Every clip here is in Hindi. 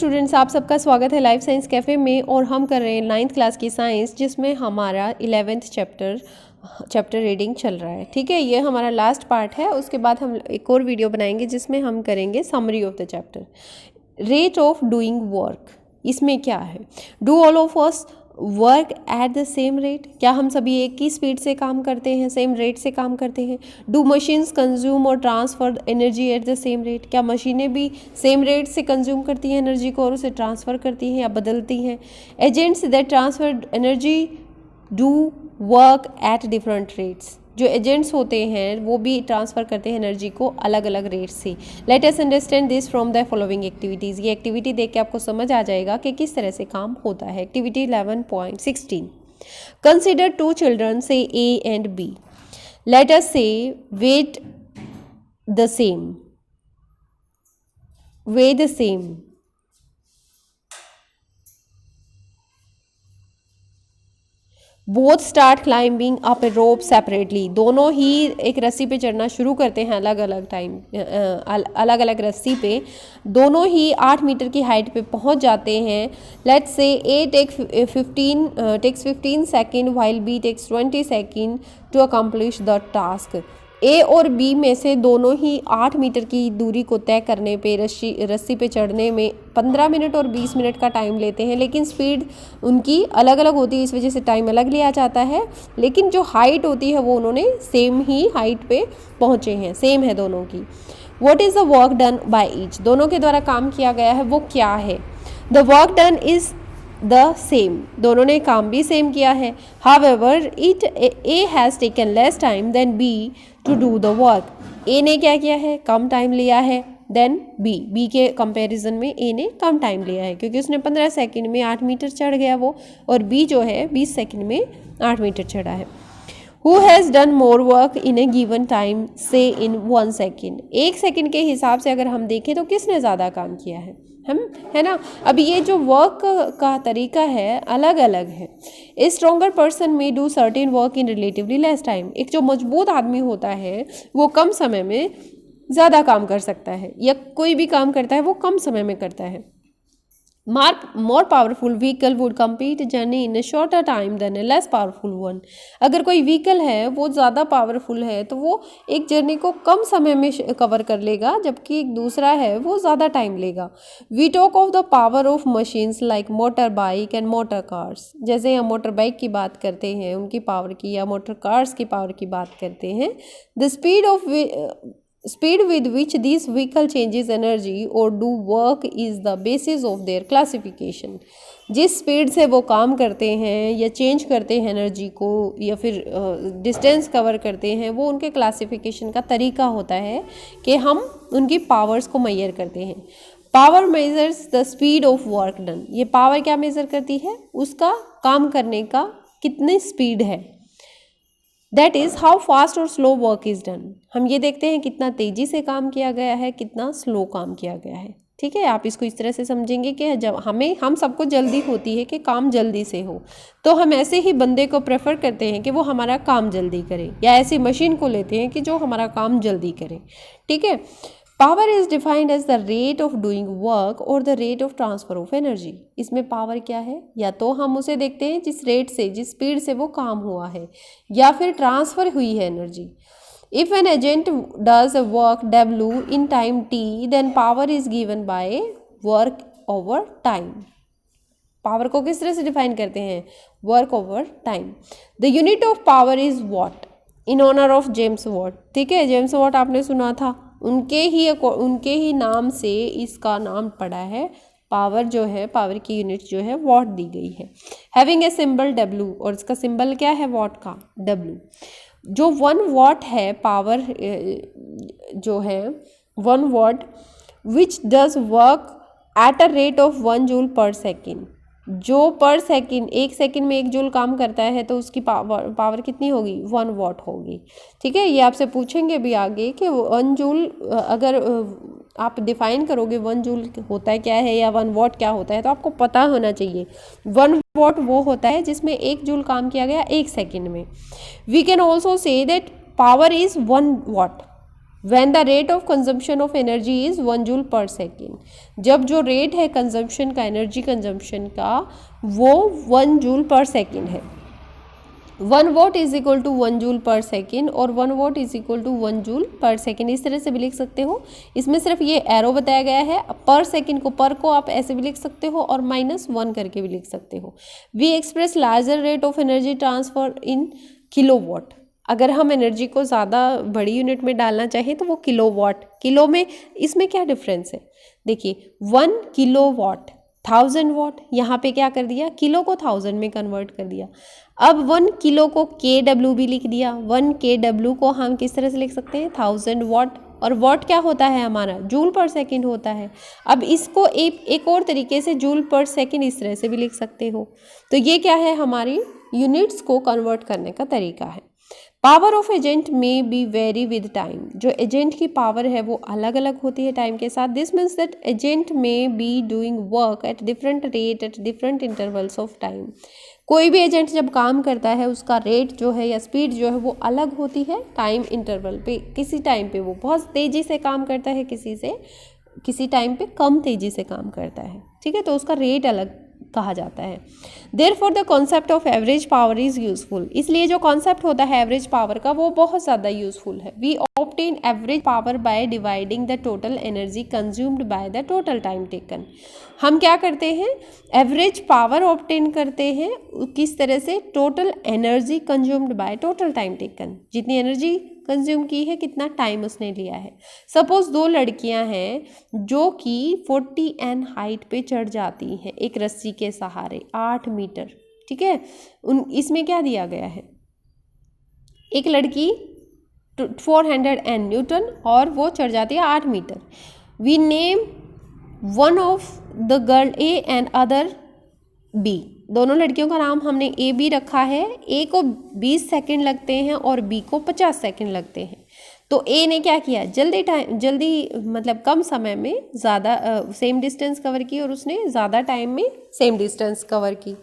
स्टूडेंट्स, आप सबका स्वागत है लाइफ साइंस कैफ़े में। और हम कर रहे हैं 9th क्लास की साइंस, जिसमें हमारा 11th चैप्टर रीडिंग चल रहा है। ठीक है, ये हमारा लास्ट पार्ट है। उसके बाद हम एक और वीडियो बनाएंगे जिसमें हम करेंगे summary of the chapter. Rate of doing work, इसमें क्या है? Do all of us work at the same rate, क्या हम सभी एक ही स्पीड से काम करते हैं, सेम रेट से काम करते हैं? डू मशीन्स कंज्यूम और transfer energy at the same rate, क्या मशीनें भी सेम रेट से कंज्यूम करती हैं एनर्जी को और उसे ट्रांसफ़र करती हैं या बदलती हैं? Agents that transfer energy do work at different rates, जो एजेंट्स होते हैं वो भी ट्रांसफ़र करते हैं एनर्जी को अलग अलग रेट से। Let us understand this from the following activities, ये एक्टिविटी देख के आपको समझ आ जाएगा कि किस तरह से काम होता है। Activity 11.16, consider two children say A and B, let us say weigh the same, weigh the same, both start climbing up a rope separately, दोनों ही एक रस्सी पे चढ़ना शुरू करते हैं अलग अलग टाइम, अलग अलग रस्सी पे। दोनों ही 8 मीटर की हाइट पे पहुंच जाते हैं। Let's say A takes 15 second while B takes 20 second to accomplish the task. A और बी में से दोनों ही 8 मीटर की दूरी को तय करने पे रस्सी पे चढ़ने में 15 मिनट और 20 मिनट का टाइम लेते हैं, लेकिन स्पीड उनकी अलग अलग होती है, इस वजह से टाइम अलग लिया जाता है। लेकिन जो हाइट होती है वो उन्होंने सेम ही हाइट पे पहुँचे हैं, सेम है दोनों की। What is the work done by each, दोनों के द्वारा काम किया गया है वो क्या है? The work done is the same, दोनों ने काम भी सेम किया है। However A has taken less time than B to do the work, A ने क्या किया है? कम टाइम लिया है देन बी के कंपैरिजन में ए ने कम टाइम लिया है, क्योंकि उसने 15 सेकंड में 8 मीटर चढ़ गया वो, और बी जो है 20 सेकंड में 8 मीटर चढ़ा है। Who has done more work in a given time, say in 1 second, 1 second के हिसाब से अगर हम देखें तो किसने ज़्यादा काम किया है? हम, है ना। अब ये जो वर्क का तरीका है अलग अलग है। ए स्ट्रॉन्गर पर्सन में do certain work in relatively less time, एक जो मजबूत आदमी होता है वो कम समय में ज़्यादा काम कर सकता है, या कोई भी काम करता है वो कम समय में करता है। More powerful vehicle would compete journey in a shorter time than a less powerful one, अगर कोई व्हीकल है वो ज़्यादा पावरफुल है तो वो एक जर्नी को कम समय में कवर कर लेगा, जबकि एक दूसरा है वो ज़्यादा टाइम लेगा। We talk of the power of machines like motor bike and motor cars, जैसे हम मोटर बाइक की बात करते हैं उनकी पावर की, या मोटर कार्स की पावर की बात करते हैं। The speed with which these vehicle changes energy or do work is the basis of their classification, जिस स्पीड से वो काम करते हैं या चेंज करते हैं एनर्जी को, या फिर डिस्टेंस कवर करते हैं, वो उनके क्लासिफिकेशन का तरीका होता है कि हम उनकी पावर्स को मेजर करते हैं। Power measures the speed of work done, ये पावर क्या मेजर करती है? उसका काम करने का कितनी स्पीड है। दैट इज़ हाउ फास्ट और स्लो वर्क इज़ डन, हम ये देखते हैं कितना तेज़ी से काम किया गया है, कितना स्लो काम किया गया है। ठीक है, आप इसको इस तरह से समझेंगे कि जब हम सबको जल्दी होती है कि काम जल्दी से हो, तो हम ऐसे ही बंदे को प्रेफर करते हैं कि वो हमारा काम जल्दी करे, या ऐसी मशीन को लेते हैं कि जो हमारा काम जल्दी करे। ठीक है, power is defined as the rate of doing work और the rate of transfer of energy, इसमें पावर क्या है? या तो हम उसे देखते हैं जिस रेट से, जिस स्पीड से वो काम हुआ है, या फिर ट्रांसफ़र हुई है energy. If an agent does a work W in time T, then power is given by work over time. Power को किस तरह से डिफाइन करते हैं? Work over time. The unit of power is watt, in honour of James Watt. ठीक है, जेम्स वॉट आपने सुना था, उनके ही नाम से इसका नाम पड़ा है। पावर जो है, पावर की यूनिट जो है वॉट दी गई है। हैविंग ए सिंबल W, और इसका सिंबल क्या है वॉट का? W। जो 1 वॉट है पावर, जो है 1 what which does work at a rate of 1 joule per second, जो पर सेकंड 1 सेकंड में 1 जूल काम करता है तो उसकी पावर कितनी होगी? 1 वॉट होगी। ठीक है, ये आपसे पूछेंगे भी आगे कि 1 जूल अगर आप डिफाइन करोगे 1 जूल होता है क्या है या 1 वॉट क्या होता है, तो आपको पता होना चाहिए 1 वॉट वो होता है जिसमें 1 जूल काम किया गया 1 सेकंड में। We can also say that power is 1 watt, when the rate of consumption of energy is 1 joule per second. जब जो रेट है कंजम्पशन का, एनर्जी कंजम्पशन का, वो 1 जूल पर सेकेंड है। 1 watt is equal to 1 joule per second और 1 watt is equal to 1 joule per second, इस तरह से भी लिख सकते हो। इसमें सिर्फ ये एरो बताया गया है। पर सेकेंड को, पर को आप ऐसे भी लिख सकते हो और -1 करके भी लिख सकते हो। We express larger rate of energy transfer in kilowatt. अगर हम एनर्जी को ज़्यादा बड़ी यूनिट में डालना चाहें तो वो किलोवाट, किलो में, इसमें क्या डिफरेंस है? देखिए 1 किलोवाट 1000 वाट, यहाँ पे क्या कर दिया, किलो को 1000 में कन्वर्ट कर दिया। अब 1 किलो को KW भी लिख दिया। 1 KW को हम किस तरह से लिख सकते हैं, 1000 वाट, और वाट क्या होता है हमारा, जूल पर सेकेंड होता है। अब इसको एक और तरीके से जूल पर सेकेंड इस तरह से भी लिख सकते हो। तो ये क्या है, हमारी यूनिट्स को कन्वर्ट करने का तरीका है। पावर ऑफ एजेंट में बी वेरी विद टाइम। जो एजेंट की पावर है वो अलग अलग होती है टाइम के साथ। दिस मीन्स दैट एजेंट में be doing work at different rate at different intervals of time. कोई भी एजेंट जब काम करता है उसका रेट जो है या स्पीड जो है वो अलग होती है टाइम इंटरवल पे। किसी टाइम पे वो बहुत तेज़ी से काम करता है, किसी टाइम पे कम तेज़ी से काम करता है, ठीक है, तो उसका रेट अलग कहा जाता है। Therefore the concept of average power is useful. इसलिए जो कॉन्सेप्ट होता है एवरेज पावर का वो बहुत ज़्यादा यूजफुल है। We obtain average power by dividing the total energy consumed by the total time taken. हम क्या करते हैं, एवरेज पावर ऑब्टेन करते हैं किस तरह से, total energy consumed by total time taken. जितनी एनर्जी कंज्यूम की है, कितना टाइम उसने लिया है। सपोज 2 लड़कियां हैं जो कि 40n हाइट पे चढ़ जाती हैं एक रस्सी के सहारे 8 मीटर, ठीक है। इसमें क्या दिया गया है, एक लड़की 400n न्यूटन और वो चढ़ जाती है 8 metre. We name one of the girl A and other B। दोनों लड़कियों का नाम हमने A B रखा है। A को 20 सेकंड लगते हैं और B को 50 सेकंड लगते हैं। तो A ने क्या किया, जल्दी मतलब कम समय में ज़्यादा सेम डिस्टेंस कवर की और उसने ज़्यादा टाइम में सेम डिस्टेंस कवर की,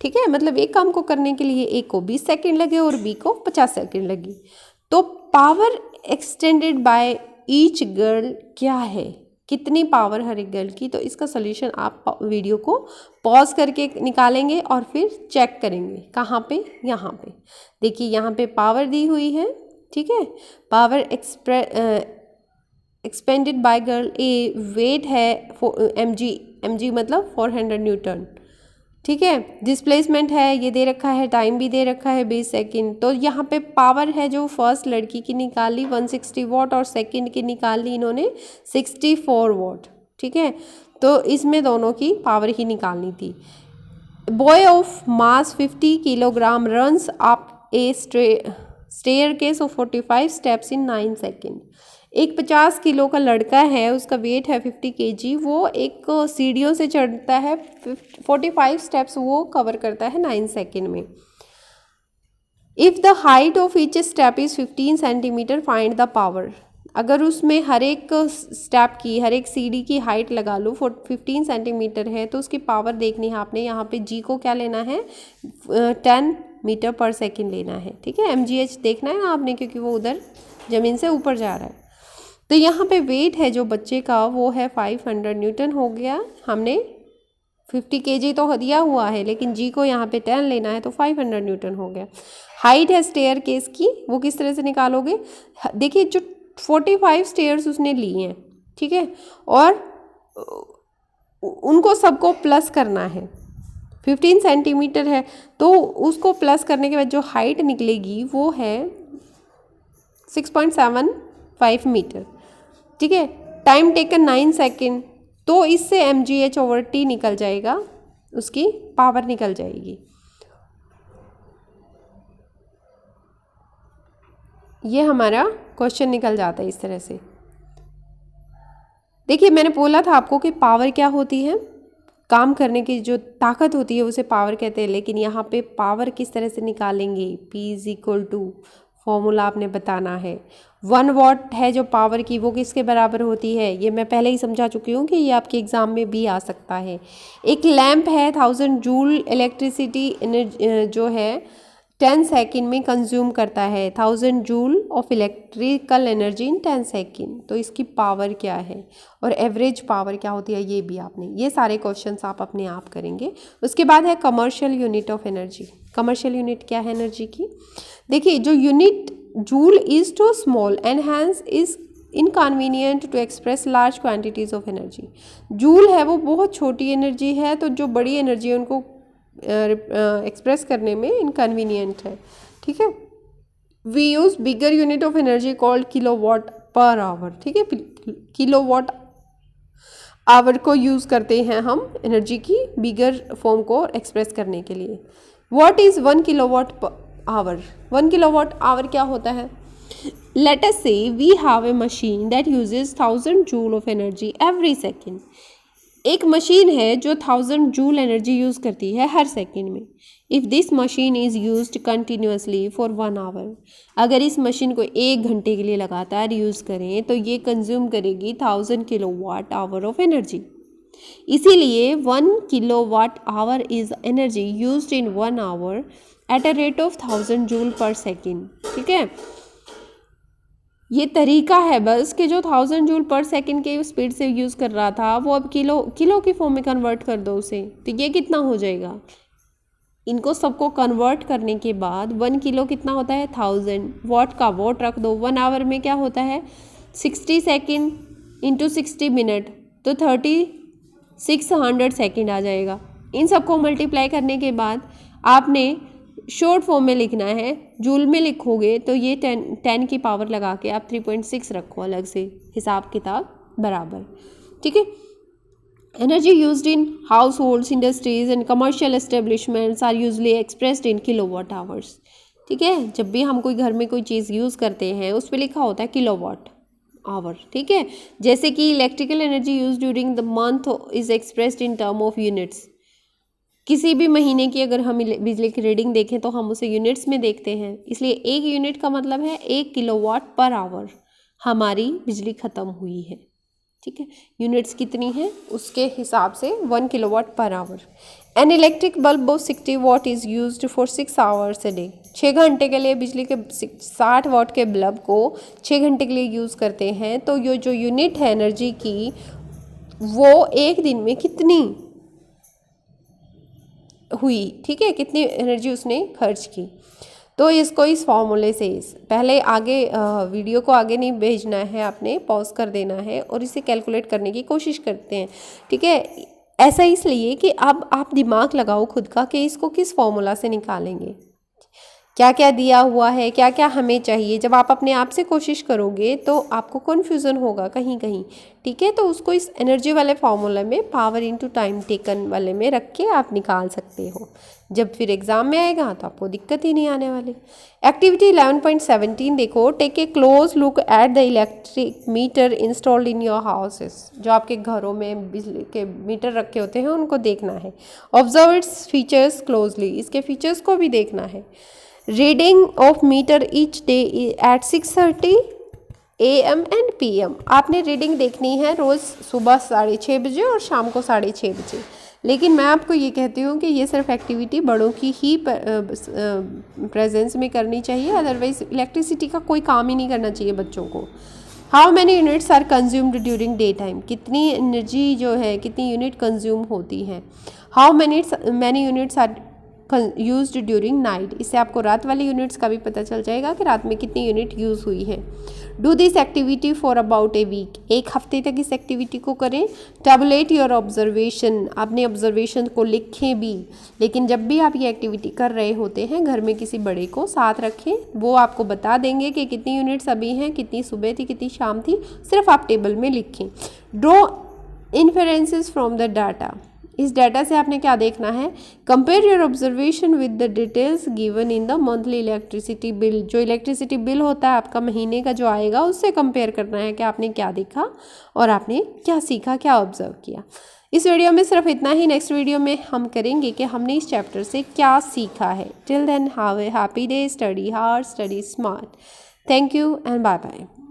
ठीक है। मतलब एक काम को करने के लिए A को 20 सेकंड लगे और B को 50 सेकंड लगी। तो power extended by each girl क्या है, कितनी पावर हर एक गर्ल की। तो इसका सॉल्यूशन आप वीडियो को पॉज करके निकालेंगे और फिर चेक करेंगे। कहाँ पे, यहाँ पे देखिए, यहाँ पे पावर दी हुई है, ठीक है। Power expended by girl A, weight है mg मतलब 400 न्यूटन, ठीक है। डिस्प्लेसमेंट है, ये दे रखा है, टाइम भी दे रखा है 20 सेकंड। तो यहाँ पे पावर है जो फर्स्ट लड़की की निकाली 160 वाट और सेकंड की निकाली इन्होंने 64 वाट, ठीक है। तो इसमें दोनों की पावर ही निकालनी थी। Boy of mass 50 kilogram runs up A staircase of 45 steps in 9 second. एक 50 किलो का लड़का है, उसका वेट है 50 kg, वो एक सीढ़ियों से चढ़ता है 45 स्टेप्स वो कवर करता है 9 सेकेंड में। If the height of each step is 15 centimetre find the power. अगर उसमें हर एक स्टेप की, हर एक सीढ़ी की हाइट लगा लो 15 सेंटीमीटर है तो उसकी पावर देखनी है आपने। यहाँ पे जी को क्या लेना है, 10 मीटर पर सेकेंड लेना है, ठीक है। mgh देखना है ना आपने, क्योंकि वो उधर ज़मीन से ऊपर जा रहा है। तो यहाँ पे वेट है जो बच्चे का वो है 500 न्यूटन हो गया। हमने 50 kg तो दिया हुआ है, लेकिन जी को यहाँ पे 10 लेना है तो 500 न्यूटन हो गया। हाइट है स्टेयर केस की, वो किस तरह से निकालोगे, देखिए जो 45 स्टेयर्स उसने लिए हैं, ठीक है, और उनको सबको प्लस करना है। 15 सेंटीमीटर है तो उसको प्लस करने के बाद जो हाइट निकलेगी वो है 6.75 मीटर, ठीक है। टाइम टेकन 9 सेकेंड, तो इससे mgh/t निकल जाएगा, उसकी पावर निकल जाएगी। ये हमारा क्वेश्चन निकल जाता है इस तरह से। देखिए मैंने बोला था आपको कि पावर क्या होती है, काम करने की जो ताकत होती है उसे पावर कहते हैं। लेकिन यहाँ पे पावर किस तरह से निकालेंगे, P फॉर्मूला आपने बताना है। 1 वॉट है जो पावर की, वो किसके बराबर होती है, ये मैं पहले ही समझा चुकी हूँ कि ये आपके एग्ज़ाम में भी आ सकता है। एक लैंप है 1000 जूल इलेक्ट्रिसिटी जो है 10 सेकेंड में कंज्यूम करता है 1000 joule of electrical energy in 10 second. तो इसकी पावर क्या है और एवरेज पावर क्या होती है, ये भी आपने, ये सारे क्वेश्चंस आप अपने आप करेंगे। उसके बाद है commercial unit of energy. Commercial unit क्या है एनर्जी की? देखिए, जो unit joule is too small and hence is inconvenient to express large quantities of energy. Joule है वो बहुत छोटी एनर्जी है, तो जो बड़ी एनर्जी है उनको एक्सप्रेस करने में इनकन्वीनियंट है। ठीक है, we use bigger unit of energy called kilowatt per hour. ठीक है, किलोवाट आवर को यूज़ करते हैं हम एनर्जी की बिगर फॉर्म को एक्सप्रेस करने के लिए। What is 1 kilowatt our? 1 kilowatt our क्या होता है? Let us say we have a machine that uses 1000 joule of energy every second. एक मशीन है जो 1000 जूल एनर्जी यूज़ करती है हर सेकंड में। If this machine is used continuously for 1 hour, अगर इस मशीन को 1 घंटे के लिए लगातार यूज़ करें तो ये कंज्यूम करेगी 1000 किलोवाट आवर ऑफ एनर्जी। इसीलिए 1 kilowatt hour is energy used in 1 hour at a rate of 1000 joule per second. ठीक है, ये तरीका है बस कि जो 1000 जूल पर सेकंड के स्पीड से यूज़ कर रहा था वो अब किलो की फॉर्म में कन्वर्ट कर दो उसे, तो ये कितना हो जाएगा? इनको सबको कन्वर्ट करने के बाद 1 किलो कितना होता है? 1000 वाट का वॉट रख दो। 1 आवर में क्या होता है? 60 सेकेंड इंटू 60 मिनट, तो 3600 सेकेंड आ जाएगा। इन सबको मल्टीप्लाई करने के बाद आपने शॉर्ट फॉर्म में लिखना है। जूल में लिखोगे तो ये 10 की पावर लगा के आप 3.6 रखो अलग से, हिसाब किताब बराबर। ठीक है, energy used in households, industries and commercial establishments are usually expressed in kilowatt hours. ठीक है, जब भी हम कोई घर में कोई चीज़ यूज़ करते हैं उस पर लिखा होता है किलोवाट आवर। ठीक है, जैसे कि electrical energy use during the month is expressed in term of units. किसी भी महीने की अगर हम बिजली की रीडिंग देखें तो हम उसे यूनिट्स में देखते हैं, इसलिए 1 यूनिट का मतलब है 1 किलोवाट पर आवर हमारी बिजली ख़त्म हुई है। ठीक है, यूनिट्स कितनी हैं उसके हिसाब से 1 kilowatt per our. An electric bulb of 60 what is used for 6 hours a day. 6 घंटे के लिए बिजली के 60 वाट के बल्ब को 6 घंटे के लिए यूज़ करते हैं, तो ये जो यूनिट है एनर्जी की वो एक दिन में कितनी हुई। ठीक है, कितनी एनर्जी उसने खर्च की। तो इसको इस फॉर्मूले से पहले आगे वीडियो को आगे नहीं भेजना है, आपने पॉज कर देना है और इसे कैलकुलेट करने की कोशिश करते हैं। ठीक है, ऐसा इसलिए कि अब आप दिमाग लगाओ खुद का कि इसको किस फॉर्मूला से निकालेंगे, क्या क्या दिया हुआ है, क्या क्या हमें चाहिए। जब आप अपने आप से कोशिश करोगे तो आपको कन्फ्यूज़न होगा कहीं कहीं। ठीक है, तो उसको इस एनर्जी वाले फार्मूला में पावर इनटू टाइम टेकन वाले में रख के आप निकाल सकते हो। जब फिर एग्ज़ाम में आएगा तो आपको दिक्कत ही नहीं आने वाली। एक्टिविटी 11.17 देखो, take a close look at the electric meter installed in your houses. जो आपके घरों में बिजली के मीटर रखे होते हैं उनको देखना है। ऑब्जर्व इट्स फीचर्स क्लोजली, इसके फीचर्स को भी देखना है। Reading of meter each day at 6:30 AM and PM। आपने रीडिंग देखनी है रोज़ सुबह 6:30 बजे और शाम को 6:30 बजे। लेकिन मैं आपको ये कहती हूँ कि ये सिर्फ एक्टिविटी बड़ों की ही प्रेजेंस में करनी चाहिए, अदरवाइज इलेक्ट्रिसिटी का कोई काम ही नहीं करना चाहिए बच्चों को। How many units are consumed during day time, कितनी एनर्जी जो है कितनी यूनिट कंज्यूम होती है। How many units are used during night, इससे आपको रात वाली यूनिट्स का भी पता चल जाएगा कि रात में कितनी यूनिट यूज़ हुई है। Do this activity for about a week, एक हफ्ते तक इस एक्टिविटी को करें। टैबुलेट योर ऑब्जर्वेशन, अपने ऑब्जर्वेशन को लिखें भी। लेकिन जब भी आप ये एक्टिविटी कर रहे होते हैं घर में किसी बड़े को साथ रखें, वो आपको बता देंगे कि कितनी यूनिट्स अभी हैं, कितनी सुबह थी, कितनी शाम थी, सिर्फ आप टेबल में लिखें। Draw inferences from the data, इस डाटा से आपने क्या देखना है। Compare your observation with the details given in the monthly electricity bill, जो इलेक्ट्रिसिटी बिल होता है आपका महीने का जो आएगा उससे कंपेयर करना है कि आपने क्या देखा और आपने क्या सीखा, क्या ऑब्जर्व किया। इस वीडियो में सिर्फ इतना ही। नेक्स्ट वीडियो में हम करेंगे कि हमने इस चैप्टर से क्या सीखा है। Till then have a happy day, study hard, study smart. Thank you and bye bye.